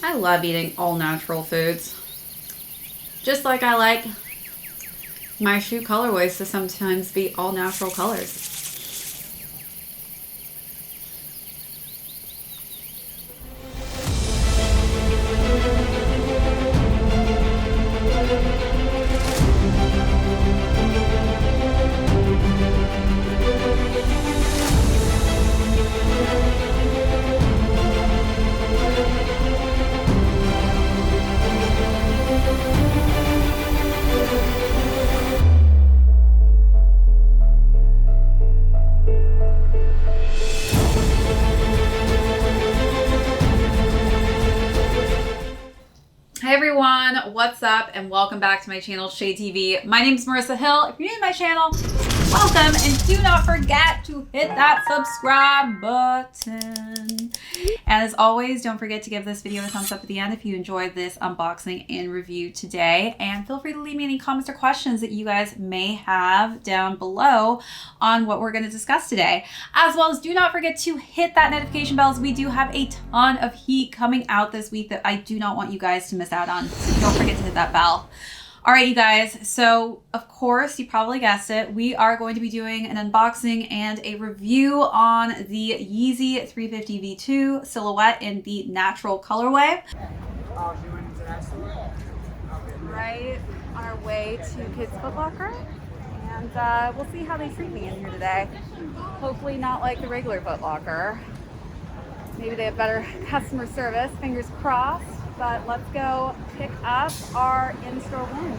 I love eating all natural foods. Just like I like my shoe colorways to sometimes be all natural colors. Hey everyone, what's up and welcome back to my channel, ShadeTV. My name is Marissa Hill. If you're new to my channel, welcome, and do not forget to hit that subscribe button. And as always, don't forget to give this video a thumbs up at the end if you enjoyed this unboxing and review today. And feel free to leave me any comments or questions that you guys may have down below on what we're going to discuss today. As well as do not forget to hit that notification bell, as we do have a ton of heat coming out this week that I do not want you guys to miss out on. So don't forget to hit that bell. All right, you guys, so of course, you probably guessed it, we are going to be doing an unboxing and a review on the Yeezy 350 V2 silhouette in the natural colorway. Right on our way to Kids Foot Locker, and we'll see how they treat me in here today. Hopefully not like the regular Foot Locker. Maybe they have better customer service, fingers crossed. But let's go pick up our in-store win.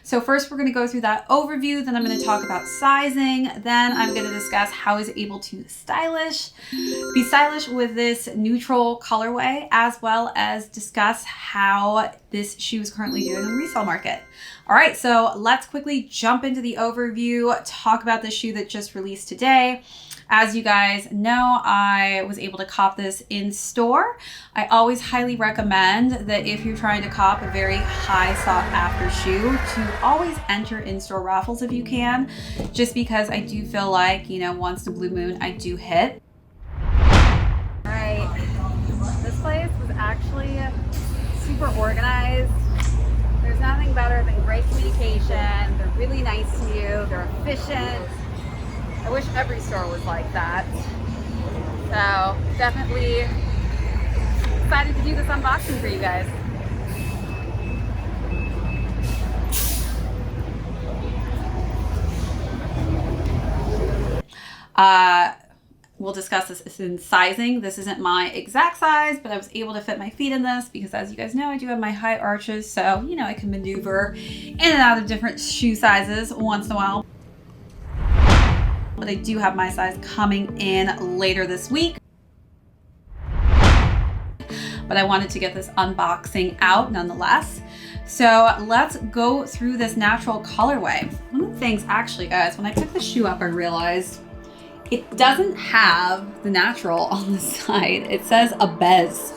So first we're going to go through that overview, then I'm going to talk about sizing, then I'm going to discuss how is it able to be stylish with this neutral colorway, as well as discuss how this shoe is currently doing in the resale market. All right, so let's quickly jump into the overview, talk about this shoe that just released today. As you guys know, I was able to cop this in store. I always highly recommend that if you're trying to cop a very high sought after shoe, to always enter in-store raffles if you can, just because I do feel like, you know, once the blue moon, I do hit. All right, this place was actually super organized. There's nothing better than great communication. They're really nice to you. They're efficient. I wish every store was like that. So definitely excited to do this unboxing for you guys. We'll discuss this in sizing. This isn't my exact size, but I was able to fit my feet in this because, as you guys know, I do have my high arches. So, you know, I can maneuver in and out of different shoe sizes once in a while. But I do have my size coming in later this week. But I wanted to get this unboxing out nonetheless. So let's go through this natural colorway. One of the things, actually, guys, when I picked the shoe up, I realized it doesn't have the natural on the side. It says a bez.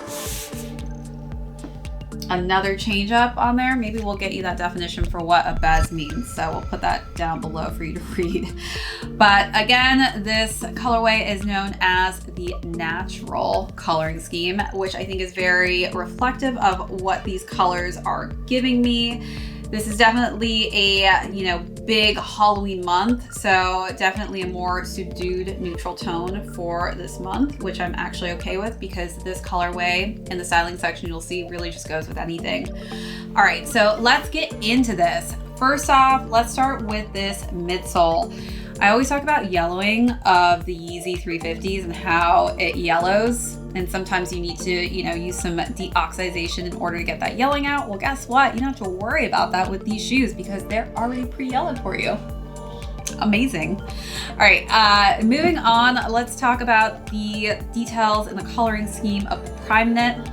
Another change up on there. Maybe we'll get you that definition for what a bez means. So we'll put that down below for you to read. But again, this colorway is known as the natural coloring scheme, which I think is very reflective of what these colors are giving me. This is definitely a, you know, big Halloween month, so definitely a more subdued neutral tone for this month, which I'm actually okay with because this colorway in the styling section you'll see really just goes with anything. All right, so let's get into this. First off, let's start with this midsole. I always talk about yellowing of the Yeezy 350s and how it yellows, and sometimes you need to, you know, use some deoxidization in order to get that yellowing out. Well, guess what? You don't have to worry about that with these shoes because they're already pre-yellowed for you. Amazing. All right, moving on, let's talk about the details in the coloring scheme of the prime knit.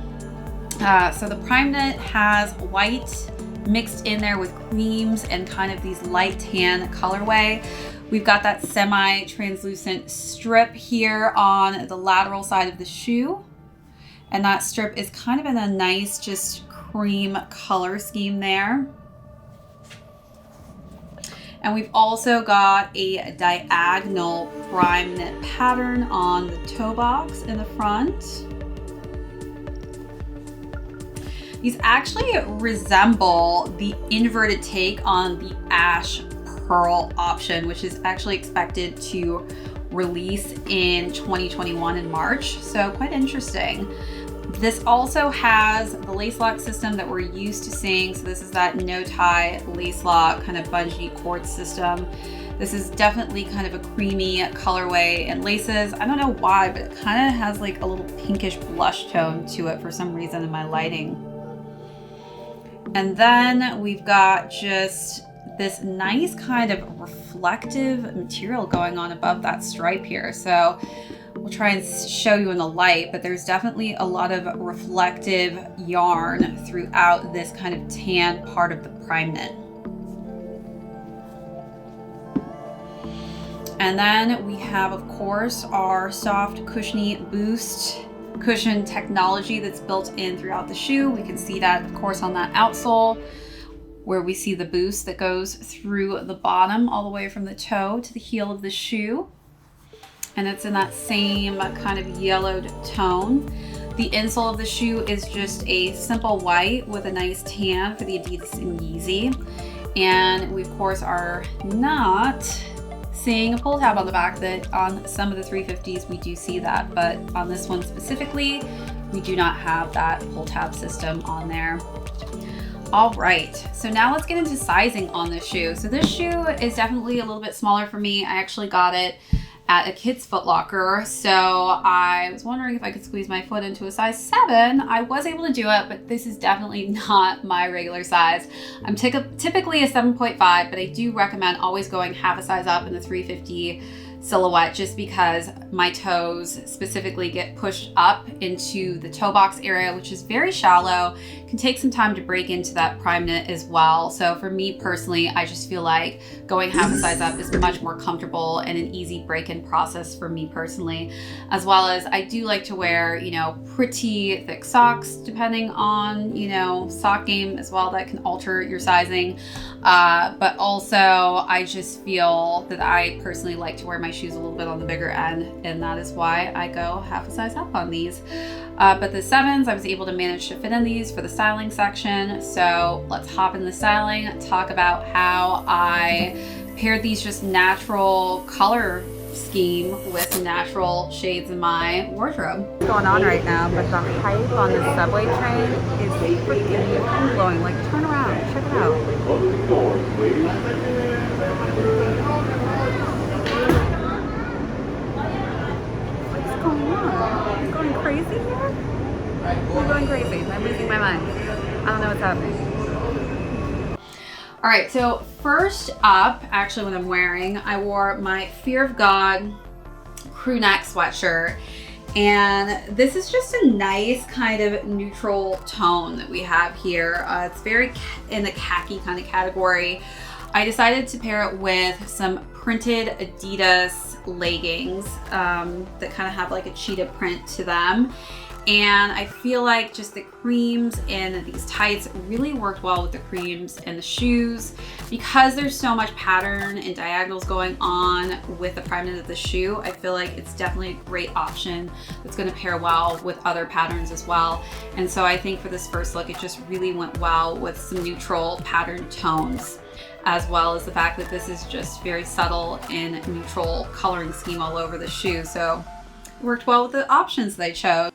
So the prime knit has white mixed in there with creams and kind of these light tan colorway. We've got that semi-translucent strip here on the lateral side of the shoe. And that strip is kind of in a nice, just cream color scheme there. And we've also got a diagonal prime knit pattern on the toe box in the front. These actually resemble the inverted take on the ash pearl option, which is actually expected to release in 2021 in March. So quite interesting. This also has the lace lock system that we're used to seeing. So this is that no tie lace lock kind of bungee cord system. This is definitely kind of a creamy colorway and laces. I don't know why, but it kind of has like a little pinkish blush tone to it for some reason in my lighting. And then we've got just this nice kind of reflective material going on above that stripe here. So we'll try and show you in the light, but there's definitely a lot of reflective yarn throughout this kind of tan part of the prime knit. And then we have, of course, our soft cushiony boost cushion technology that's built in throughout the shoe. We can see that, of course, on that outsole where we see the boost that goes through the bottom all the way from the toe to the heel of the shoe. And it's in that same kind of yellowed tone. The insole of the shoe is just a simple white with a nice tan for the Adidas and Yeezy. And we, of course, are not seeing a pull tab on the back. That on some of the 350s we do see that, but on this one specifically we do not have that pull tab system on there. All right, so now let's get into sizing on this shoe. So this shoe is definitely a little bit smaller for me. I actually got it at a kid's Foot Locker, so I was wondering if I could squeeze my foot into a size 7. I was able to do it, but this is definitely not my regular size. I'm typically a 7.5, but I do recommend always going half a size up in the 350 silhouette, just because my toes specifically get pushed up into the toe box area, which is very shallow. It can take some time to break into that prime knit as well. So for me personally, I just feel like going half a size up is much more comfortable and an easy break-in process for me personally, as well as I do like to wear, you know, pretty thick socks depending on, you know, sock game as well. That can alter your sizing. But also I just feel that I personally like to wear my shoes a little bit on the bigger end, and that is why I go half a size up on these. But the 7s, I was able to manage to fit in these for the styling section. So let's hop in the styling, talk about how I paired these just natural color scheme with natural shades in my wardrobe. What's going on right now, but the hype on the subway train is freaking mind-blowing. Like, turn around, check it out. What's going on? I'm going crazy here? I'm going crazy. I'm losing my mind. I don't know what's happening. All right, so first up, actually what I'm wearing, I wore my Fear of God crew neck sweatshirt. And this is just a nice kind of neutral tone that we have here. It's very in the khaki kind of category. I decided to pair it with some printed Adidas leggings that kind of have like a cheetah print to them. And I feel like just the creams in these tights really worked well with the creams and the shoes. Because there's so much pattern and diagonals going on with the prime knit of the shoe, I feel like it's definitely a great option that's going to pair well with other patterns as well. And so I think for this first look, it just really went well with some neutral pattern tones, as well as the fact that this is just very subtle and neutral coloring scheme all over the shoe. So it worked well with the options they chose.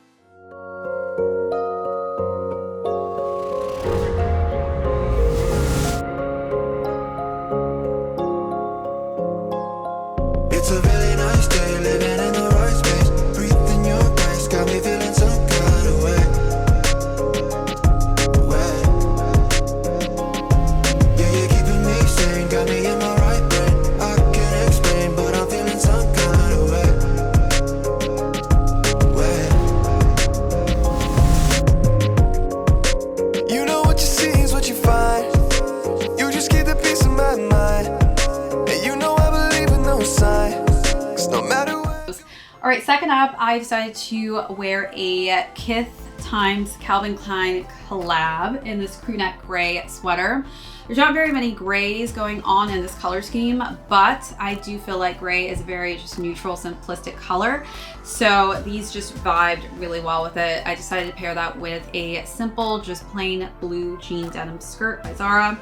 All right, second up, I decided to wear a Kith times Calvin Klein collab in this crew neck gray sweater. There's not very many grays going on in this color scheme, but I do feel like gray is a very just neutral, simplistic color. So these just vibed really well with it. I decided to pair that with a simple, just plain blue jean denim skirt by Zara.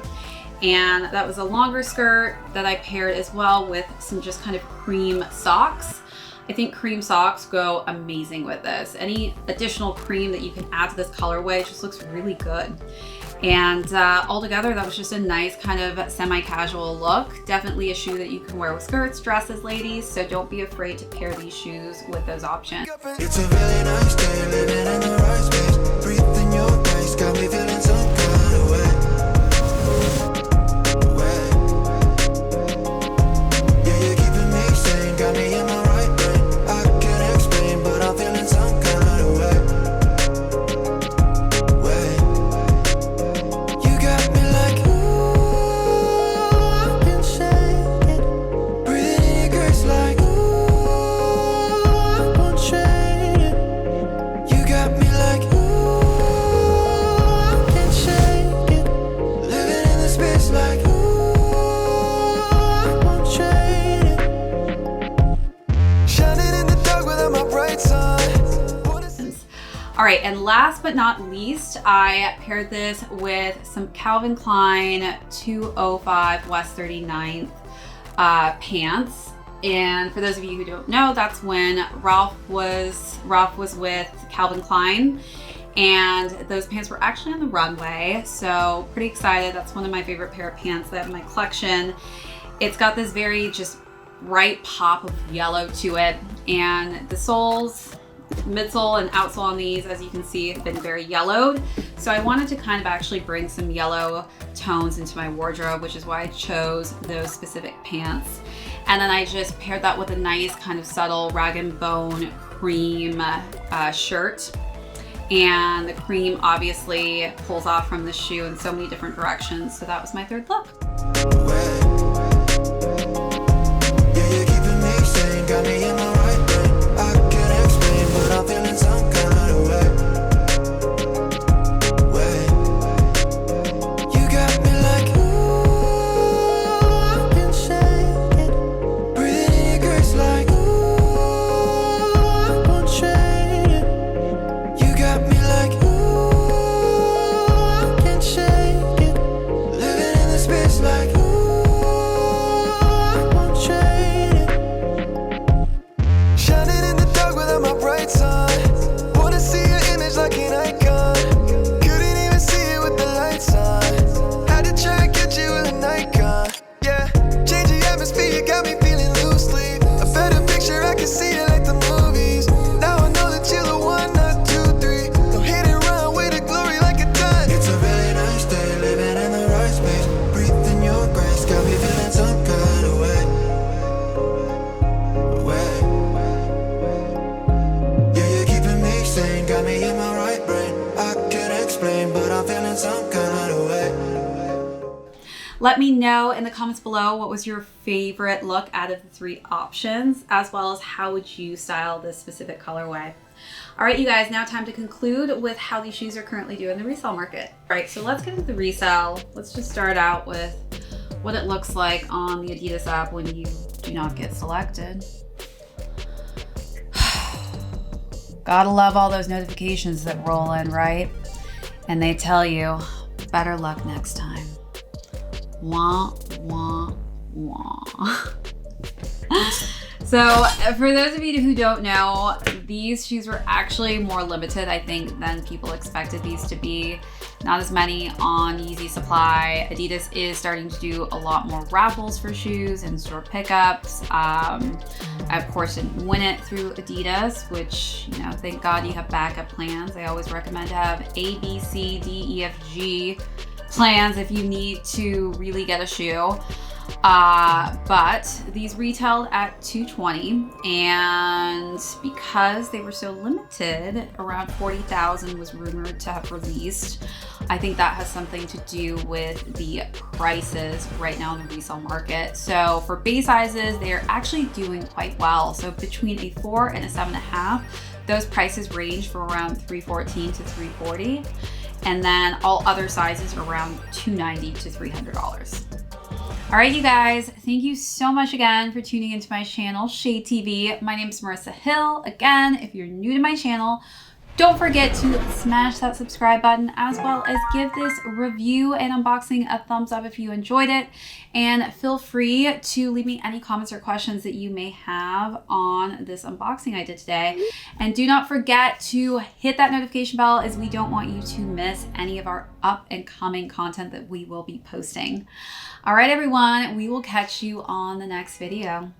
And that was a longer skirt that I paired as well with some just kind of cream socks. I think cream socks go amazing with this. Any additional cream that you can add to this colorway just looks really good. And altogether, that was just a nice kind of semi-casual look. Definitely a shoe that you can wear with skirts, dresses, ladies. So don't be afraid to pair these shoes with those options. It's a really nice day, living in the right space. Breathing your grace, got me feeling some kind of way. Yeah, you're keeping me sane, got me in my right brain. I can't explain, but I'm feeling some kind of way. You got me like, ooh, I can shake it. Breathing in your grace like, ooh, I won't trade it. You got me like, ooh, I can shake it. Living in the space like, ooh, I won't trade it. Shining in the dark without my bright side. All right, and last but not least, I paired this with some Calvin Klein 205 West 39th pants. And for those of you who don't know, that's when Ralph was with Calvin Klein, and those pants were actually on the runway. So pretty excited. That's one of my favorite pair of pants that I have in my collection. It's got this very just bright pop of yellow to it, and the soles, midsole and outsole on these, as you can see, have been very yellowed. So I wanted to kind of actually bring some yellow tones into my wardrobe, which is why I chose those specific pants. And then I just paired that with a nice kind of subtle rag and bone cream shirt. And the cream obviously pulls off from the shoe in so many different directions. So that was my third look. Yeah, you're keeping me sane, got me in my right brain. I can't explain, but I'm feeling some kind of way. You got me like, ooh, I can shake it. Breathing in your grace like, ooh, I won't trade it. You got me like, ooh, I can shake it. Living in the space like, ooh, I won't trade it. Shining in the dark without my bright side. Wanna see your image like an icon. Couldn't even see it with the lights on. Had to try and get you with a Nikon. Yeah, change the atmosphere, you got me feeling loosely. A better picture, I can see it like the movies. Now I know that you're the one, not 2, 3. Don't hit and run with the glory like a gun. It's a really nice day, living in the right space. Breathing your grace, got me feeling some kind of way. Yeah, you're keeping me sane, got me in my right brain. I can't explain, but I'm feeling some kind of way. Let me know in the comments below what was your favorite look out of the 3 options, as well as how would you style this specific colorway. All right, you guys, now time to conclude with how these shoes are currently doing in the resale market. All right, so let's get into the resale. Let's just start out with what it looks like on the Adidas app when you do not get selected. Gotta love all those notifications that roll in, right? And they tell you, better luck next time. Wah, wah, wah. So for those of you who don't know, these shoes were actually more limited, I think, than people expected these to be. Not as many on Yeezy supply. Adidas is starting to do a lot more raffles for shoes and store pickups. I, of course, didn't win it through Adidas, which, you know, thank God you have backup plans. I always recommend to have A, B, C, D, E, F, G plans if you need to really get a shoe. But these retailed at $220, and because they were so limited, around 40,000 was rumored to have released. I think that has something to do with the prices right now in the resale market. So for base sizes, they're actually doing quite well. So between a 4 and a 7.5, Those prices range from around $314 to $340. And then all other sizes are around $290 to $300. All right, you guys, thank you so much again for tuning into my channel, ShadeTV. My name is Marissa Hill. Again, if you're new to my channel, don't forget to smash that subscribe button, as well as give this review and unboxing a thumbs up if you enjoyed it. And feel free to leave me any comments or questions that you may have on this unboxing I did today. And do not forget to hit that notification bell, as we don't want you to miss any of our up and coming content that we will be posting. All right, everyone, we will catch you on the next video.